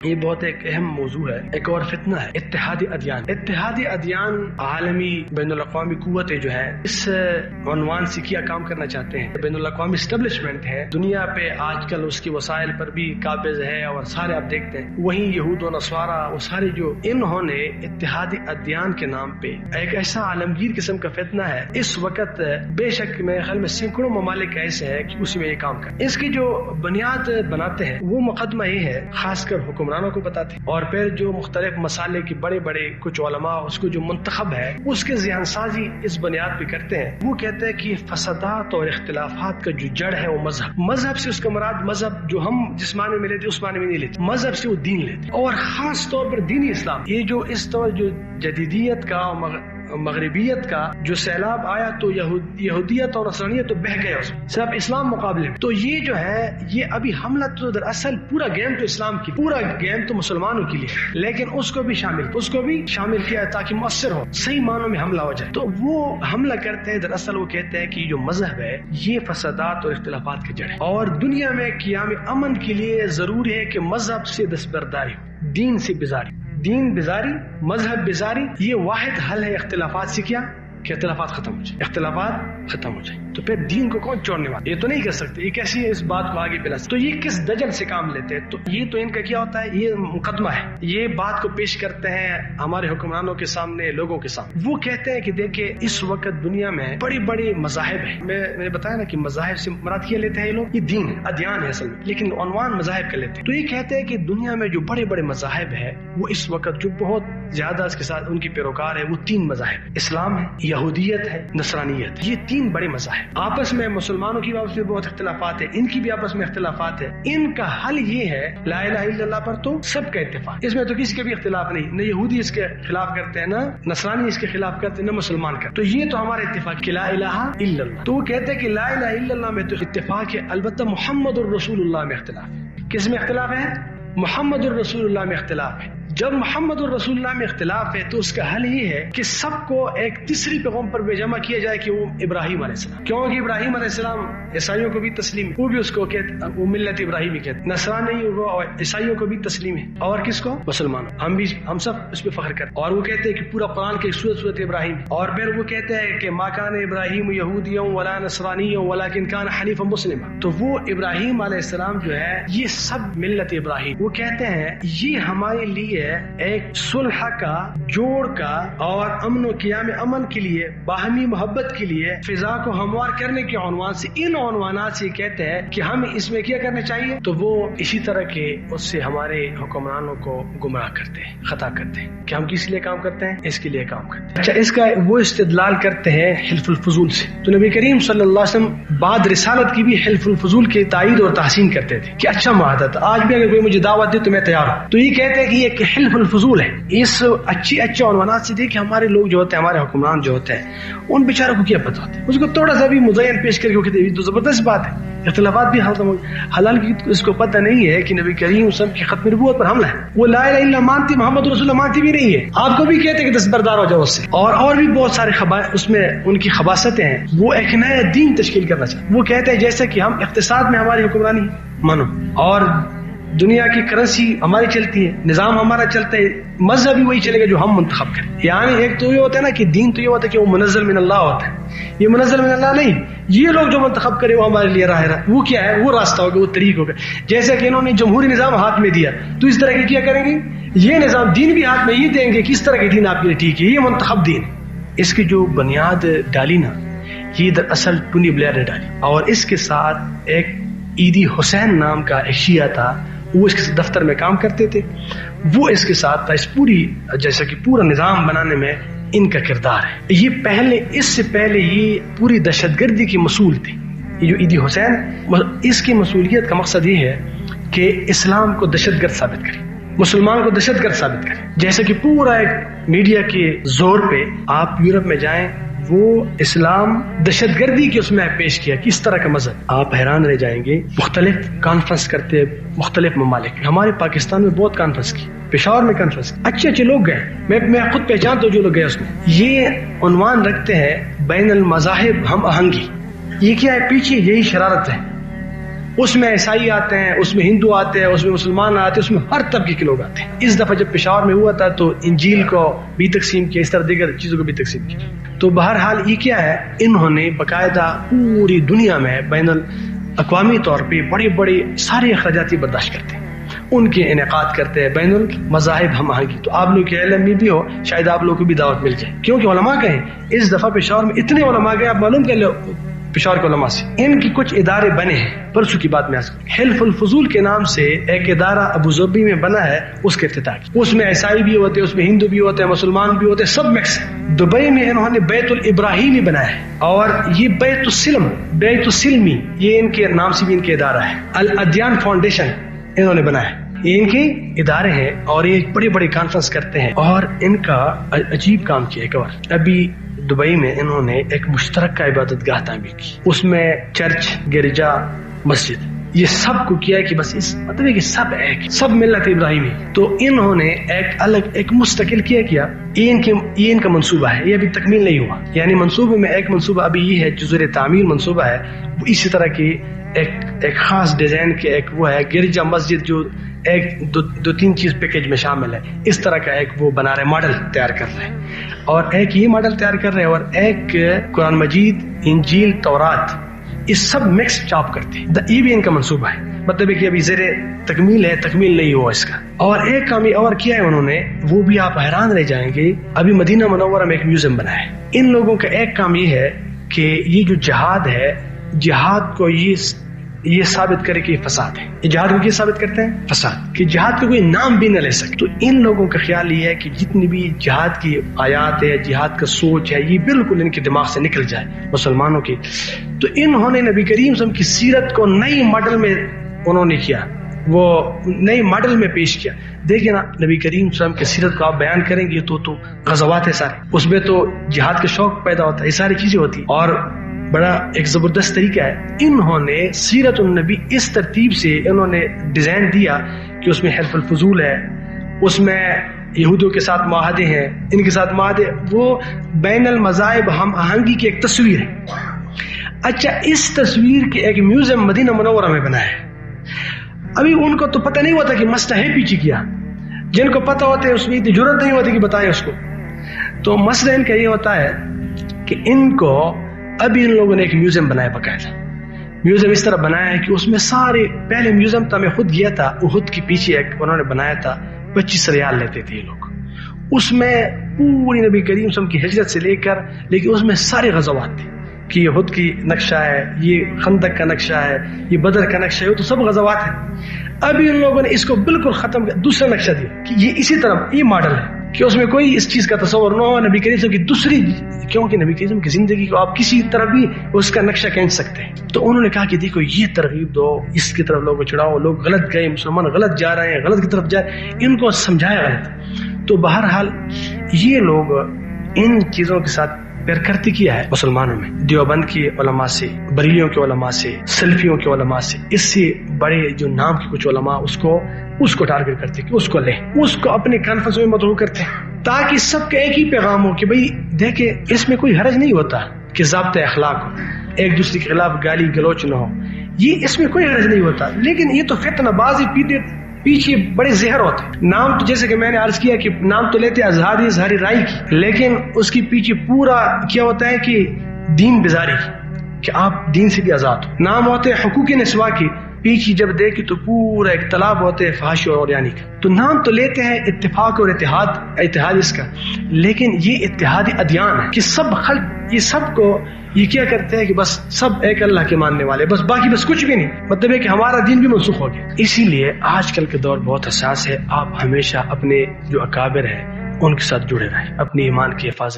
یہ بہت ایک اہم موضوع ہے. ایک اور فتنہ ہے اتحادی ادیان. اتحادی ادیان عالمی بین الاقوامی قوتیں جو ہے اس عنوان سے کیا کام کرنا چاہتے ہیں. بین الاقوامی اسٹیبلشمنٹ ہے دنیا پہ آج کل، اس کی وسائل پر بھی قابض ہے، اور سارے آپ دیکھتے ہیں وہیں یہود و نصارہ وہ سارے جو انہوں نے اتحادی ادیان کے نام پہ ایک ایسا عالمگیر قسم کا فتنہ ہے اس وقت. بے شک میرے خیال میں سینکڑوں ممالک ایسے ہیں کہ اسی میں یہ کام کریں. اس کی جو بنیاد بناتے ہیں وہ مقدمہ یہ ہے، خاص کر حکمرانوں کو بتاتے ہیں، اور پھر جو مختلف مسالے کی بڑے بڑے کچھ علماء اس کو جو منتخب ہے اس کے ذہن سازی اس بنیاد پہ کرتے ہیں. وہ کہتے ہیں کہ فسادات اور اختلافات کا جو جڑ ہے وہ مذہب سے، اس کا مراد مذہب جو ہم جس معنی میں لیتے اس معنی میں نہیں لیتے، مذہب سے وہ دین لیتے، اور خاص طور پر دینی اسلام. یہ جو اس طور جو جدیدیت کا مغربیت کا جو سیلاب آیا تو یہودیت اور نصرانیت تو بہ گیا، صرف اسلام مقابلے میں. تو یہ جو ہے یہ ابھی حملہ تو دراصل پورا گیم تو اسلام کی، پورا گیم تو مسلمانوں کے لیے، لیکن اس کو بھی شامل کیا ہے تاکہ مؤثر ہو، صحیح معنوں میں حملہ ہو جائے. تو وہ حملہ کرتے ہیں، دراصل وہ کہتے ہیں کہ جو مذہب ہے یہ فسادات اور اختلافات کی جڑ ہے، اور دنیا میں قیام امن کے لیے ضروری ہے کہ مذہب سے دستبرداری ہو، دین سے بیزاری، دین بیزاری، مذہب بیزاری. یہ واحد حل ہے اختلافات سے، کیا کہ اختلافات ختم ہو جائے، اختلافات ختم ہو جائے. تو پھر دین کو کون چھوڑنے والا؟ یہ تو نہیں کر سکتے. یہ کیسی ہے اس بات کو آگے پھیلا؟ تو یہ کس دجل سے کام لیتے ہیں؟ تو یہ تو ان کا کیا ہوتا ہے، یہ مقدمہ ہے، یہ بات کو پیش کرتے ہیں ہمارے حکمرانوں کے سامنے، لوگوں کے سامنے. وہ کہتے ہیں کہ دیکھیں اس وقت دنیا میں بڑی بڑی مذاہب ہیں. میں نے بتایا نا کہ مذاہب سے مراد کیا لیتے ہیں یہ لوگ، یہ دین ہے، ادیان ہے اصل میں، لیکن عنوان مذاہب کا لیتے ہیں. تو یہ کہتے ہیں کہ دنیا میں جو بڑے بڑے مذاہب ہے وہ اس وقت جو بہت زیادہ اس کے ساتھ ان کی پیروکار ہے وہ 3 مذاہب، اسلام ہے، یہودیت ہے، نصرانیت. یہ 3 بڑے مذاہب آپس میں، مسلمانوں کی آپس میں بہت اختلافات ہیں، ان کی بھی آپس میں اختلافات ہے. ان کا حل یہ ہے لا الہ الا اللہ پر تو سب کا اتفاق، اس میں تو کسی کے بھی اختلاف نہیں، نہ یہودی اس کے خلاف کرتے ہیں، نہ نصرانی اس کے خلاف کرتے ہیں، نہ مسلمان کرتے. تو یہ تو ہمارا اتفاق کہ لا الہ الا اللہ. تو وہ کہتے ہیں کہ لا الہ الا اللہ میں تو اتفاق ہے، البتہ محمد الرسول اللہ میں اختلاف ہے. کس میں اختلاف ہے؟ محمد الرسول اللہ میں اختلاف ہے. جب محمد الرسول اللہ میں اختلاف ہے تو اس کا حل یہ ہے کہ سب کو ایک تیسری پیغام پر جمع کیا جائے کہ وہ ابراہیم علیہ السلام. کیونکہ ابراہیم علیہ السلام عیسائیوں کو بھی تسلیم ہے، وہ بھی اس کو کہتے، وہ ملت ابراہیمی کہتے. نصرانی وہ عیسائیوں کو بھی تسلیم ہے، اور کس کو؟ مسلمانوں. ہم سب اس پہ فخر کرتے. اور وہ کہتے ہیں کہ پورا قرآن کی سورت ابراہیم. اور پھر وہ کہتے ہیں کہ ما کان ابراہیم یہودیا ولا نصرانیا ولکن کان حنیفا مسلما. تو وہ ابراہیم علیہ السلام جو ہے یہ سب ملت ابراہیم. وہ کہتے ہیں یہ ہمارے لیے ایک صلح کا، جوڑ کا، اور امن و قیام امن کے لیے، باہمی محبت کے لیے، فضا کو ہموار کرنے کے عنوان سے، ان عنوانات سے کہتے ہیں کہ ہم اس میں کیا کرنا چاہیے. تو وہ اسی طرح کے اس سے ہمارے حکمرانوں کو گمراہ کرتے ہیں، خطا کرتے ہیں کہ ہم کس لیے کام کرتے ہیں، اس کے لیے کام کرتے ہیں. اچھا، اس کا وہ استدلال کرتے ہیں حلف الفضول سے. تو نبی کریم صلی اللہ علیہ وسلم بعد رسالت کی بھی حلف الفضول کی تائید اور تحسین کرتے تھے کہ اچھا معاہدہ تھا، آج بھی اگر کوئی مجھے دعوت دے تو میں تیار ہوں. تو یہ کہتے ہیں کہ یہ ایک حلف الفضول ہے. اس اچھے عنوانات سے دیکھیں ہمارے لوگ جو ہوتے ہیں، ہمارے حکمران جو ہوتے ہیں، ان بیچاروں کو کیا پتا ہوتا ہے، اس کو تھوڑا سا بھی مزین پیش کر کے کہتے ہیں تو زبردست بات ہے. اختلافات بھی حلال کی اس کو پتہ نہیں ہے کہ نبی کریم صلی اللہ علیہ وسلم کی ختم نبوت پر حملہ ہے. وہ لا الہ الا اللہ مانتی، محمد رسول اللہ مانتی بھی نہیں ہے. آپ کو بھی کہتے ہیں کہ دستبردار ہو جاؤ اس سے. اور بھی بہت سارے اس میں ان کی خباثتیں ہیں. وہ ایک نیا دین تشکیل کرنا چاہتے ہیں. وہ کہتے ہیں جیسے کہ ہم اقتصاد میں ہماری حکمرانی مانو، اور دنیا کی کرنسی ہماری چلتی ہے، نظام ہمارا چلتا ہے، مذہب بھی وہی چلے گا جو ہم منتخب کریں. یعنی ایک تو یہ ہوتا ہے نا کہ دین تو یہ ہوتا ہے کہ وہ منزل من اللہ ہوتا ہے، یہ منزل من اللہ نہیں. یہ لوگ جو منتخب کرے وہ ہمارے لیے راہ وہ کیا ہے، وہ راستہ ہوگا، وہ طریق ہوگا. جیسے کہ انہوں نے جمہوری نظام ہاتھ میں دیا تو اس طرح کی کیا کریں گے، یہ نظام دین بھی ہاتھ میں یہ دیں گے، کس طرح کے دین آپ کے لیے ٹھیک ہے، یہ منتخب دین. اس کی جو بنیاد ڈالی نا، یہ دراصل ٹونی بلیئر نے ڈالی. اور اس کے ساتھ ایک ایدی حسین نام کا ایک شیعہ تھا، وہ اس کے دفتر میں کام کرتے تھے. وہ اس کے ساتھ تھا. اس پوری جیسا کہ پورا نظام بنانے میں ان کا کردار ہے. یہ اس سے پہلے یہ پوری دہشت گردی کی مسئول تھی. یہ جو ایدی حسین، اس کی مسئولیت کا مقصد یہ ہے کہ اسلام کو دہشت گرد ثابت کرے، مسلمان کو دہشت گرد ثابت کرے. جیسے کہ پورا ایک میڈیا کے زور پہ آپ یورپ میں جائیں، وہ اسلام دہشت گردی کی اس میں پیش کیا، کس طرح کا مذہب. آپ حیران رہ جائیں گے. مختلف کانفرنس کرتے مختلف ممالک، ہمارے پاکستان میں بہت کانفرنس کی، پشاور میں کانفرنس کی، اچھے لوگ گئے. میں خود پہچانتا ہوں جو لوگ گئے اس میں. یہ عنوان رکھتے ہیں بین المذاہب ہم آہنگی. یہ کیا ہے پیچھے؟ یہی شرارت ہے. اس میں عیسائی آتے ہیں، اس میں ہندو آتے ہیں، اس میں مسلمان آتے ہیں، اس میں ہر طبقے کے لوگ آتے ہیں۔ اس دفعہ جب پشاور میں ہوا تھا تو انجیل کو بھی تقسیم کیا، اس طرح دیگر چیزوں کو بھی تقسیم کیا۔ تو بہرحال یہ کیا ہے، انہوں نے باقاعدہ پوری دنیا میں بین الاقوامی طور پہ بڑے بڑے سارے اخراجاتی برداشت کرتے ہیں، ان کے انعقاد کرتے ہیں بین المذاہب ہم آہنگی۔ تو آپ لوگ کے علم میں بھی ہو، شاید آپ لوگوں کو بھی دعوت مل جائے، کیونکہ علماء کہیں اس دفعہ پشاور میں اتنے علماء گئے، آپ معلوم کر لو پشاور کے علماء سے ان کی کچھ ادارے بنے ہیں۔ پرسوں کی بات میں حلف الفضول کے نام سے ایک ادارہ ابو ظبی میں بنا ہے، اس کے افتتاح کی، اس میں عیسائی بھی ہوتے ہیں، اس میں ہندو بھی ہوتے ہیں، مسلمان بھی ہوتے ہیں، سب مکس ہے۔ دبئی میں انہوں نے بیت الابراہیمی بنایا ہے، اور یہ بیت السلمی یہ ان کے نام سے بھی ان کے ادارہ ہے۔ الادیان فاؤنڈیشن انہوں نے بنایا ہے، یہ ان کے ادارے ہیں، اور یہ بڑے بڑے کانفرنس کرتے ہیں۔ اور ان کا عجیب کام کیا ایک اور، ابھی دبئی میں انہوں نے ایک مشترکہ عبادت گاہ تعمیر کی، اس میں چرچ، گرجا، مسجد، یہ سب کو کیا ہے کہ بس اس مطلب ہے کہ سب ایک، سب ملت ابراہیمی۔ تو انہوں نے ایک الگ ایک مستقل کیا یہ ان کا منصوبہ ہے، یہ ابھی تکمیل نہیں ہوا، یعنی منصوبے میں ایک منصوبہ ابھی یہ ہے جو زیر تعمیر منصوبہ ہے، اسی طرح کی ایک خاص ڈیزائن کے ایک وہ ہے گرجا مسجد جو ایک دو تین چیز پیکج میں شامل ہے، اس طرح کا ایک وہ بنا رہے، ماڈل تیار کر رہے ہیں، اور ایک یہ ماڈل تیار کر رہے ہیں، اور ایک قرآن مجید، انجیل، تورات، اس سب مکس چاپ کرتے ہیں۔ یہ بھی ان کا منصوبہ ہے، مطلب ہے کہ ابھی زیر تکمیل ہے، تکمیل نہیں ہوا اس کا۔ اور ایک کام یہ اور کیا ہے انہوں نے، وہ بھی آپ حیران رہ جائیں گے، ابھی مدینہ منورہ میں ایک میوزیم بنا ہے۔ ان لوگوں کا ایک کام یہ ہے کہ یہ جو جہاد ہے، جہاد کو یہ ثابت کرے کہ یہ فساد ہے۔ یہ جہاد کو کیا ثابت کرتے ہیں؟ فساد، کہ جہاد کا کوئی نام بھی نہ لے سکے۔ تو ان لوگوں کا خیال یہ ہے کہ جتنی بھی جہاد کی آیات ہے، جہاد کا سوچ ہے، یہ بالکل ان کے دماغ سے نکل جائے مسلمانوں کی۔ تو انہوں نے نبی کریم صلی اللہ علیہ وسلم کی سیرت کو نئی ماڈل میں انہوں نے کیا، وہ نئی ماڈل میں پیش کیا۔ دیکھیں نا، نبی کریم صلی اللہ علیہ وسلم کی سیرت کو آپ بیان کریں گے تو غزوات ہے سارے، اس میں تو جہاد کا شوق پیدا ہوتا ہے، یہ ساری چیزیں ہوتی، اور بڑا ایک زبردست طریقہ ہے۔ انہوں نے سیرت النبی اس ترتیب سے انہوں نے ڈیزائن دیا کہ اس میں حلف الفضول ہے، اس میں یہودوں کے ساتھ معاہدے ہیں، ان کے ساتھ معاہدے، وہ بین المذاہب ہم آہنگی کی ایک تصویر ہے۔ اچھا، اس تصویر کے ایک میوزیم مدینہ منورہ میں بنا ہے۔ ابھی ان کو تو پتہ نہیں ہوتا کہ مسئلہ ہے پیچھے کیا، جن کو پتہ ہوتا ہے اس میں اتنی ضرورت نہیں ہوتی کہ بتائیں اس کو۔ تو مسئلہ ان کا یہ ہوتا ہے کہ ان کو ابھی ان لوگوں نے ایک میوزیم بنایا، باقاعدہ میوزیم اس طرح بنایا ہے کہ اس میں سارے، پہلے میوزیم تھا، میں خود گیا تھا، احد کے پیچھے ایک انہوں نے بنایا تھا، 25 ریال لیتے تھے یہ لوگ، اس میں پوری نبی کریم صلی اللہ علیہ وسلم کی ہجرت سے لے کر، لیکن اس میں سارے غزوات تھے، کہ یہ احد کی نقشہ ہے، یہ خندق کا نقشہ ہے، یہ بدر کا نقشہ ہے، تو سب غزوات ہیں۔ ابھی ان لوگوں نے اس کو بالکل ختم کر، دوسرا نقشہ دیا کہ یہ اسی طرح یہ ماڈل ہے، کہ اس میں کوئی اس چیز کا تصور نہ ہو نبی کریم کی دوسری، کیونکہ نبی کریم کی زندگی کو آپ کسی طرح بھی اس کا نقشہ کھینچ سکتے ہیں۔ تو انہوں نے کہا کہ دیکھو یہ ترغیب دو، اس کی طرف لوگوں کو چڑھاؤ، لوگ غلط گئے، مسلمان غلط جا رہے ہیں، غلط کی طرف جائے، ان کو سمجھایا غلط۔ تو بہرحال یہ لوگ ان چیزوں کے ساتھ پیر کرتی کیا ہے مسلمانوں میں، دیوبند کے علماء سے، بریلیوں کے علماء سے، سلفیوں کے علماء سے، اس سے بڑے جو نام کے کچھ علماء اس کو ٹارگٹ کرتے کہ اس کو لیں، اس کو اپنے کانفرنس میں مدعو کرتے ہیں، تاکہ سب کا ایک ہی پیغام ہو کہ بھئی دیکھیں اس میں کوئی حرج نہیں ہوتا کہ ضابطۂ اخلاق ہو، ایک دوسرے کے خلاف گالی گلوچ نہ ہو، یہ اس میں کوئی حرج نہیں ہوتا۔ لیکن یہ تو فتنہ بازی پیچھے بڑے زہر ہوتے ہیں۔ نام تو جیسے کہ میں نے عرض کیا کہ نام تو لیتے اظہار رائے کی، لیکن اس کی پیچھے پورا کیا ہوتا ہے کہ دین بیزاری کی، کہ آپ دین سے بھی آزاد ہو۔ نام ہوتے ہیں حقوق نسواں کی، پیچھے جب دیکھیں تو پورا ایک تالاب ہوتے ہیں فحش اور عریانی کا۔ تو نام تو لیتے ہیں اتفاق اور اتحاد اس کا، لیکن یہ اتحادی ادیان ہے کہ سب خلق یہ سب کو یہ کیا کرتے ہیں کہ بس سب ایک اللہ کے ماننے والے، بس باقی بس کچھ بھی نہیں، مطلب ہے کہ ہمارا دین بھی منسوخ ہو گیا۔ اسی لیے آج کل کے دور بہت حساس ہے، آپ ہمیشہ اپنے جو اکابر ہیں ان کے ساتھ جڑے رہیں، اپنی ایمان کی حفاظت